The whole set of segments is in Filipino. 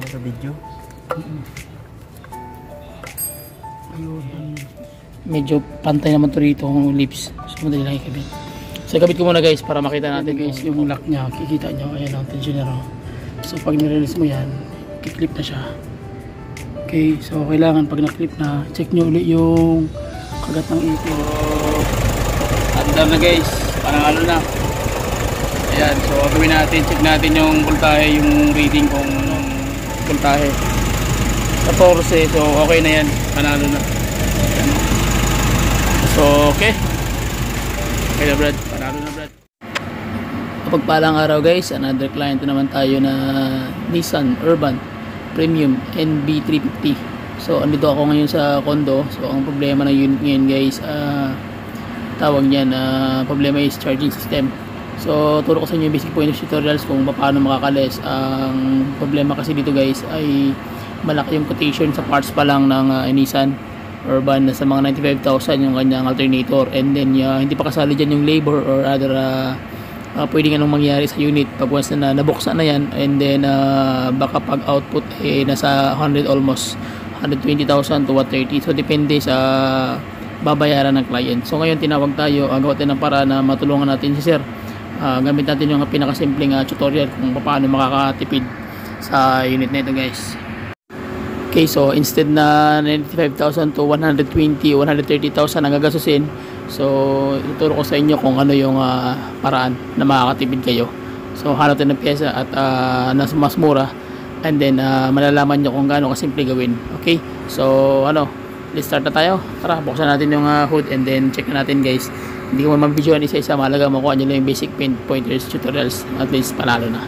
sa video. Ayun. Medyo pantay naman to rito kung lips. So madali lang ikabit. So ikabit ko muna guys para makita natin guys yung lock niya. Kikita nyo. Ayan ang tensioner. So pag nirelease mo yan, kiklip na siya. Okay. So kailangan pag na-clip na, check nyo ulit yung kagat ng ipin. Andar na guys. Panangalo na. Ayan. So gawin natin. Check natin yung voltahe, yung reading kung voltahe. Sa 14. So okay na yan. Panalo na. Ayan. So okay. Okay na Brad. Panalo na Brad. Kapagpalang araw guys. Another client naman tayo na Nissan Urban Premium NB350. So andito ako ngayon sa condo. So ang problema ng unit ngayon guys, tawag niyan, problema is charging system. So turo ko sa inyo yung basic point of tutorials kung paano makakalis. Ang problema kasi dito guys ay malaki yung quotation sa parts pa lang ng Nissan Urban, sa mga 95,000 yung kanyang alternator, and then hindi pa kasali dyan yung labor or other pwedeng anong mangyari sa unit pag once na nabuksan na yan, and then baka pag output nasa 100 almost 120,000 to 130. So depende sa babayaran ng client. So ngayon tinawag tayo, gawa tayo ng para na matulungan natin si sir. Gamit natin yung pinakasimpleng tutorial kung paano makakatipid sa unit na ito guys. Okay, so instead na 95,000 to 120, 130,000 ang gagastusin, so ituturo ko sa inyo kung ano yung paraan na makakatipid kayo. So hanap tayo ng pyesa at mas mura, and then malalaman nyo kung gaano kasimple gawin. Okay, so let's start na tayo. Tara, buksan natin yung hood and then check na natin guys. Hindi ko mabidyoan isa-isa, mahalaga makuha nyo lang yung basic pointers, tutorials, at least panalo na.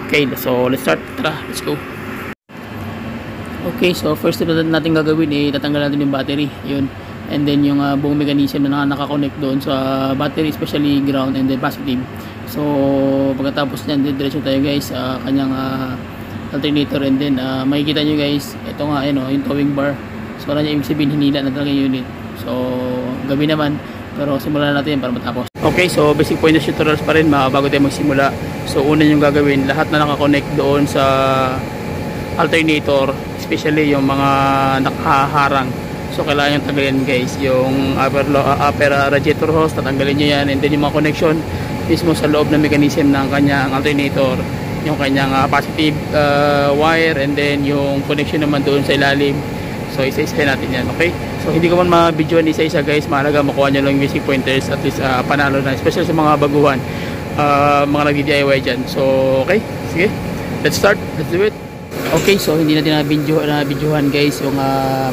Okay, so let's start. Tara, let's go. Okay, so first na natin gagawin tatanggal natin yung battery, yun, and then yung buong mechanism na nakakonect doon sa battery, especially ground and then positive. So pagkatapos nyan, diretso tayo guys sa kanyang alternator, and then makikita nyo guys, ito nga yung towing bar. So wala niya ibig sabihin, hinila na talaga yung unit. So gabi naman, pero simulan natin para matapos. Okay, so basic point of tutorials pa rin bago tayo magsimula. So una yung gagawin, lahat na nakakonect doon sa alternator, especially yung mga nakaharang, so kailangan yung tanggalin guys, yung upper radiator hose, tatanggalin nyo yan, and then yung mga connection mismo sa loob ng mechanism ng kanyang alternator, yung kanyang positive wire, and then yung connection naman doon sa ilalim. So isa-isa natin yan. Okay, so hindi ko man ma-videoan isa-isa guys, mahalaga makuha nyo lang yung basic pointers, at least panalo na, especially sa mga baguhan, mga nag-DIY dyan. So okay, sige, let's start, let's do it. Okay, so hindi natin na-videohan guys yung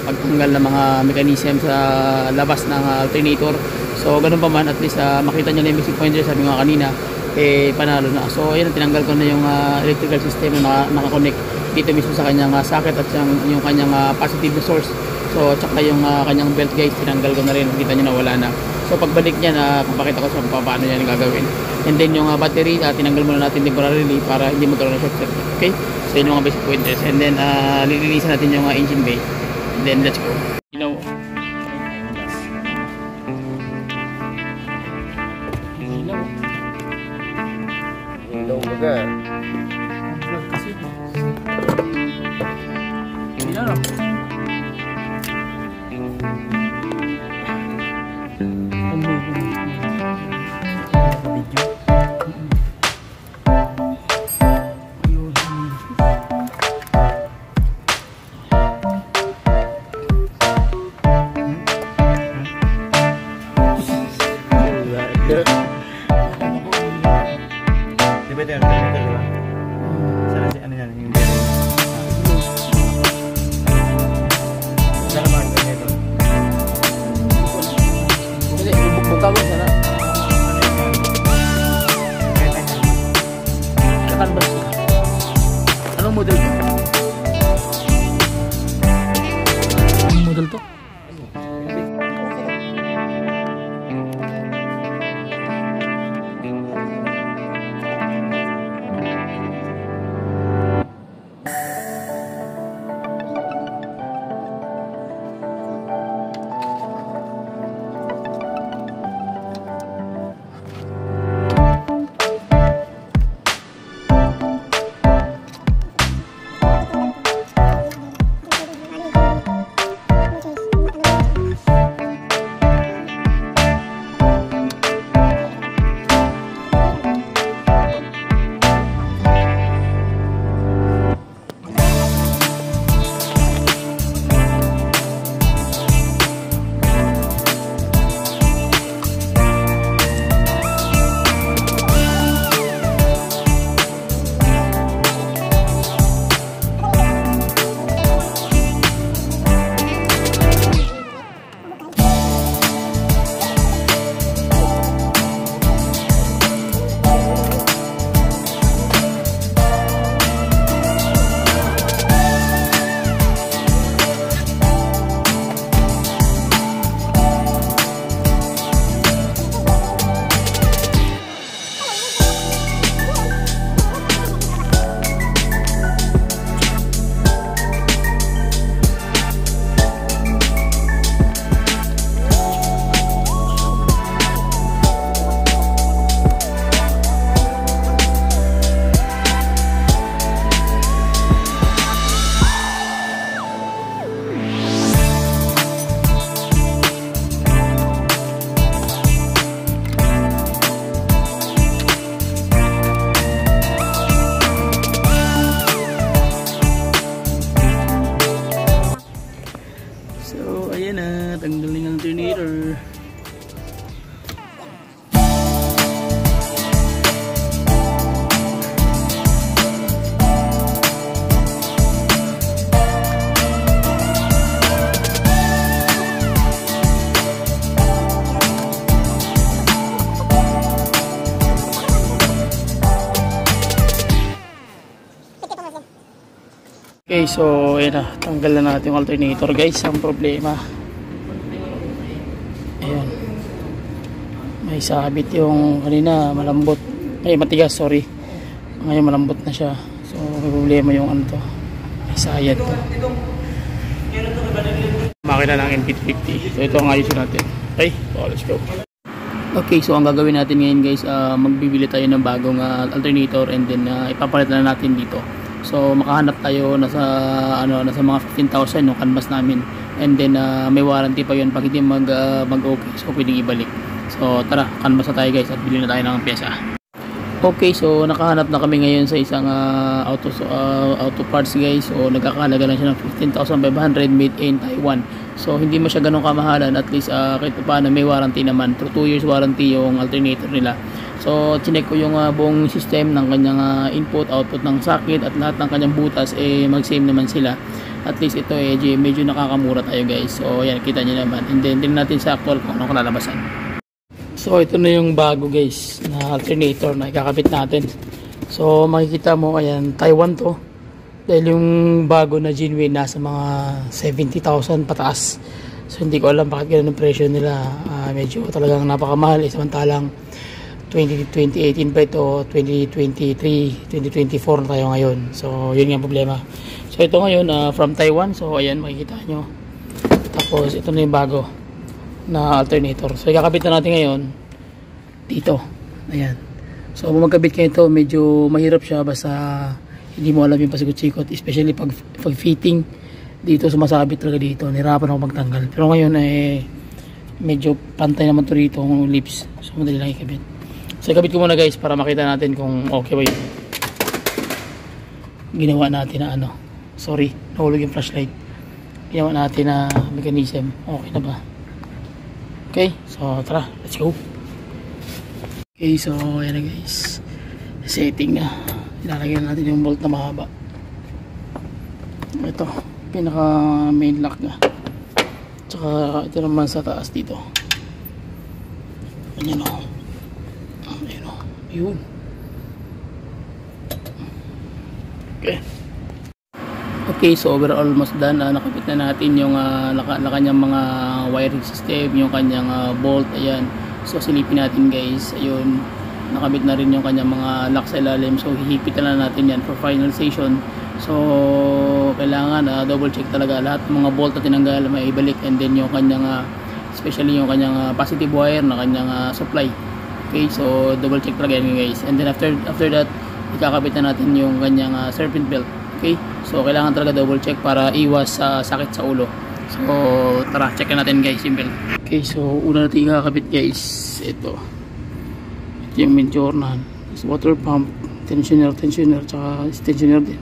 pagtanggal ng mga mechanism sa labas ng alternator. So ganun pa man, at least makita nyo na yung basic pointers, sabi nga kanina, panalo na. So ayan, tinanggal ko na yung electrical system na nakakonect dito mismo sa kanyang socket at yung kanyang positive source. So tsaka yung kanyang belt guys, tinanggal ko na rin, kita nyo na wala na. So pagbalik niyan, papakita ko sa paano yan gagawin. And then yung battery, tinanggal muna natin temporarily para hindi magkaroon ng short circuit. Okay, so yun yung mga basic pointers, and then lilinisan natin yung engine bay, and then let's go. Ilaw baga. Kasi sana si ano yan yung bearing. Sana ba ang ganito? hindi, buka ko sana. Canvas. Anong model to? Anong model to? Okay, so ayan na, tanggal na natin yung alternator guys. Ang problema, ayan, may sabit yung kanina, malambot, ay matigas, sorry, ngayon malambot na siya. So may problema yung ano to, may sayad to, makina ng NP50. So ito ang ayusin natin. Okay, so let's go. Okay, so ang gagawin natin ngayon guys, magbibili tayo ng bagong alternator, and then ipapalit na natin dito. So makahanap tayo nasa mga 15,000 yung canvas namin, and then may warranty pa yun pag hindi mag-okay, so pwedeng ibalik. So tara, canvas na tayo guys at bilhin na tayo ng pyesa. Okay, so nakahanap na kami ngayon sa isang auto parts guys. So nagkakahalaga lang siya ng 15,500, made in Taiwan. So hindi mo siya ganun kamahalan, at least kahit paano may warranty naman, through 2 years warranty yung alternator nila. So chinek ko yung buong system ng kanyang input, output ng socket, at lahat ng kanyang butas mag-same naman sila. At least ito medyo nakakamura tayo guys. So yan, kita nyo naman, and then tingnan natin sa actual kung ano kalalabasan. So ito na yung bago guys na alternator na ikakabit natin. So makikita mo, ayan, Taiwan to, dahil yung bago na genuine nasa mga 70,000 pataas. So hindi ko alam bakit ganun ang presyo nila. Medyo talagang napakamahal, samantalang 2018 pa ito, 2023, 2024 na tayo ngayon. So yun yung problema. So ito ngayon from Taiwan. So ayan, makikita nyo. Tapos ito na yung bago na alternator. So ikakabit na natin ngayon dito. Ayan. So magkabit kayo ito, medyo mahirap siya basta hindi mo alam yung pasikot-sikot, especially pag fitting dito, sumasabit talaga dito. Nahirapan ako magtanggal. Pero ngayon medyo pantay naman to rito yung lips. So madali lang ikabit. So ikabit ko muna guys para makita natin kung okay ba yun ginawa natin na sorry, nahulog yung flashlight. Ginawa natin na mechanism. Okay na ba? Okay, so tara, let's go. Okay, so ayan na guys, setting na. Ilalagyan natin yung bolt na mahaba. Ito, pinaka main lock na. Tsaka ito naman sa taas dito. Ayan o. Ayan o. Yun. Okay. Okay, so overall almost done. Nakabit na natin yung kanyang mga wiring system, yung kanyang bolt. Ayan. So silipin natin guys. Ayun. Nakabit na rin yung kanyang mga lock sa ilalim. So hihipitan na natin yan for finalization. So kailangan double check talaga lahat ng mga bolt na tinanggal may ibalik, and then yung kanyang especially yung kanyang positive wire na kanyang supply. Okay, so double check talaga yan guys. And then after that, ikakabit na natin yung kanyang serpent belt. Okay, so kailangan talaga double check para iwas sa sakit sa ulo. So tara, check natin guys yung belt. Okay, so una natin ikakabit guys, ito yung main journal, water pump, tensioner, tsaka tensioner din.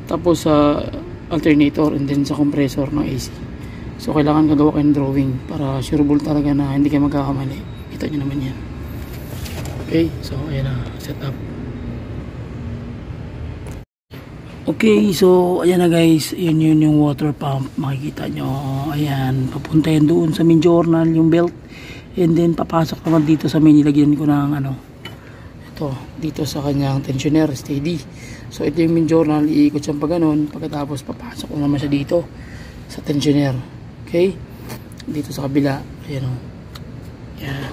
Tapos sa alternator, and then sa compressor ng AC. So kailangan gagawa kayo ng drawing para sureable talaga na hindi kayo magkakamali. Kita nyo naman yan. Okay, so ayan na, set up. Okay, so ayan na guys, yun yung water pump. Makikita nyo, ayan, papunta yan doon sa main journal yung belt. And then papasok naman dito sa main, nilagyan ko ng ito dito sa kanyang tensioner steady. So ito yung main journal, iikot siyang pa ganun, pagkatapos papasok naman siya dito sa tensioner. Okay, dito sa kabila, ayan o. Yan.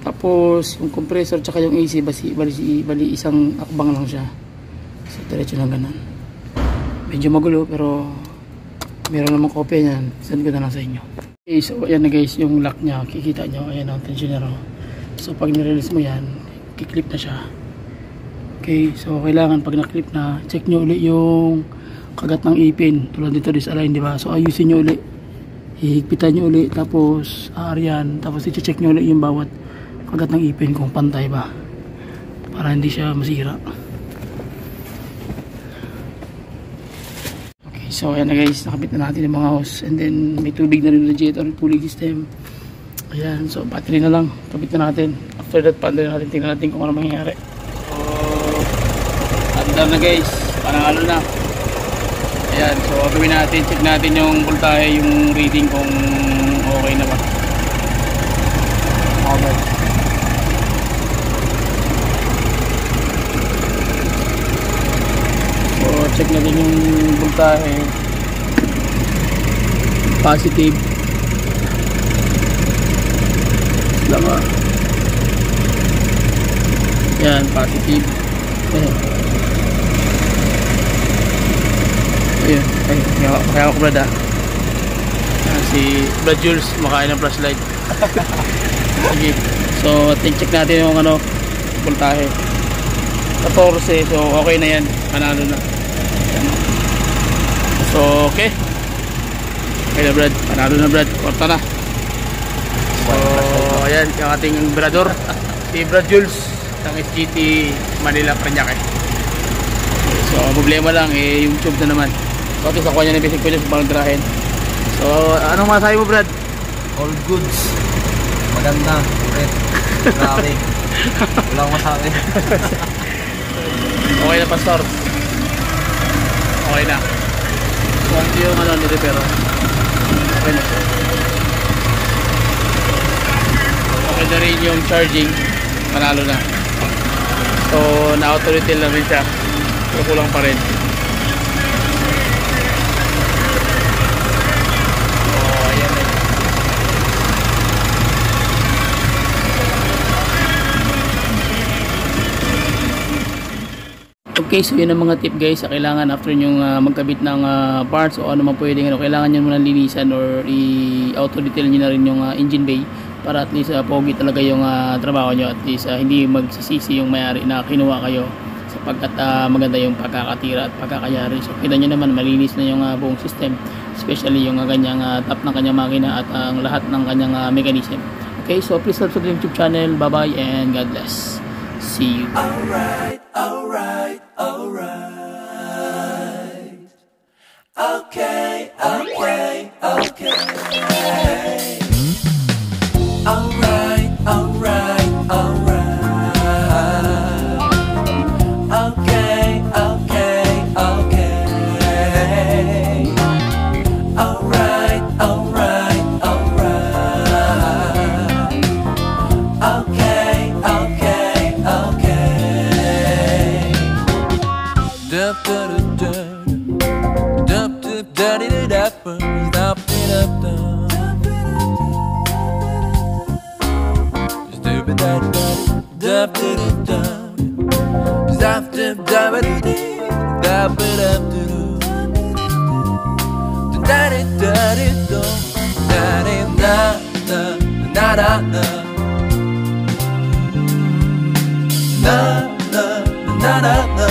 Tapos yung compressor tsaka yung AC, bali isang akbang lang siya. So diretso lang ganun. Medyo magulo pero meron namang kopya niyan, send ko na lang sa inyo. Okay, so ayan na guys yung lock nya, kikita nyo, ayan ang tensioner. So pag nirelease mo yan, kiklip na siya. Okay, so kailangan pag naklip na, check nyo ulit yung kagat ng ipin, tulad dito disalign, diba? So ayusin nyo ulit, hihigpitan nyo ulit, tapos aaryan, tapos i-check nyo ulit yung bawat kagat ng ipin kung pantay ba, para hindi siya masira. So ayan na guys, nakabit na natin yung mga hose, and then may tubig na rin radiator, cooling system. Ayan, so battery na lang, kabit na natin. After that, paandar natin, tingnan natin kung ano mangyayari. So andar na guys, panangalo na. Ayan, so gawin natin, check natin yung voltahe, yung reading kung okay na ba. Okay. So check natin yung voltahe. Positive. Lama. Yan, positive. Ayan. Ayun. Ay, kaya ako Brad ah. Si Brad Jules makain ng flashlight. Sige. So, check natin yung ano, voltahe. 14. So, okay na yan. Panalo na. Yan. So, okay. Okay na Brad. Panalo na Brad. Korta na. So, ayan. Yung ating Brador. Si Brad Jules ng SGT Manila Parañaque. So, problema lang yung tube na naman. So, ito sa kuha niya ng basic pwede sa pangdrahin. So, anong masabi mo Brad? All goods. Maganda. Ulit. Grabe. Wala akong masabi. Okay na Pastor. Okay na. So, ito yung ano nilipero. Okay na siya. Okay na rin yung charging. Panalo na. So, na-auto-retail na rin siya. So, kulang pa rin. Okay, so yun ang mga tip guys sa kailangan after nyong magkabit ng parts o ano man pwedeng kailangan nyo muna linisan or i-auto detail nyo na rin yung engine bay para at least pogi talaga yung trabaho nyo, at least hindi magsisisi yung may-ari na kinuha kayo sapagkat maganda yung pagkakatira at pagkakayari. So kita nyo naman malinis na yung buong system, especially yung kanyang top ng kanyang makina at ang lahat ng kanyang mechanism. Okay, so please subscribe to the YouTube channel. Bye bye and God bless. See you. Alright. Okay. Alright. Okay. Na